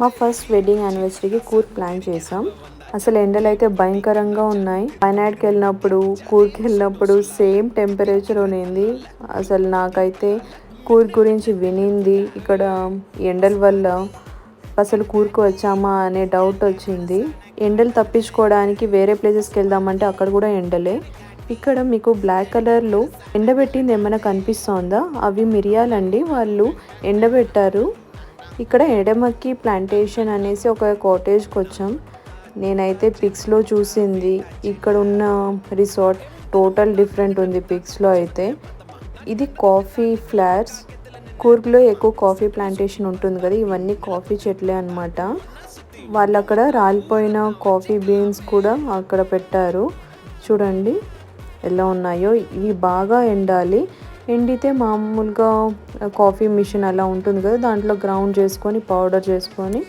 మా first wedding యానివర్సరీకి Coorg plan చేసాం. అసలు ఎండలు అయితే భయంకరంగా ఉన్నాయి. వయనాడ్కి వెళ్ళినప్పుడు, కూర్గ్కి వెళ్ళినప్పుడు సేమ్ టెంపరేచర్ ఉన్నింది. అసలు నాకైతే కూర్గ్ గురించి వినింది, ఇక్కడ ఎండల వల్ల అసలు కూర్గ్కి వచ్చామా అనే డౌట్ వచ్చింది. ఎండలు తప్పించుకోవడానికి వేరే ప్లేసెస్కి వెళ్దామంటే అక్కడ కూడా ఎండలే. ఇక్కడ మీకు బ్లాక్ కలర్లో ఎండబెట్టింది ఏమైనా కనిపిస్తోందా? అవి మిరియాలండి, వాళ్ళు ఎండబెట్టారు. ఇక్కడ ఎడమకి ప్లాంటేషన్ అనేసి ఒక కాటేజ్కి వచ్చాం. నేనైతే పిక్స్లో చూసింది, ఇక్కడ ఉన్న రిసార్ట్ టోటల్ డిఫరెంట్ ఉంది పిక్స్లో అయితే. ఇది కాఫీ ఫ్లాట్స్. కూర్గ్లో ఎక్కువ కాఫీ ప్లాంటేషన్ ఉంటుంది కదా, ఇవన్నీ కాఫీ చెట్లే అన్నమాట. వాళ్ళు అక్కడ రాలిపోయిన కాఫీ బీన్స్ కూడా అక్కడ పెట్టారు. చూడండి ఎలా ఉన్నాయో. ఇవి బాగా ఎండాలి. ఎండితే మామూలుగా కాఫీ మిషన్ అలా ఉంటుంది కదా, దాంట్లో గ్రౌండ్ చేసుకొని పౌడర్ చేసుకొని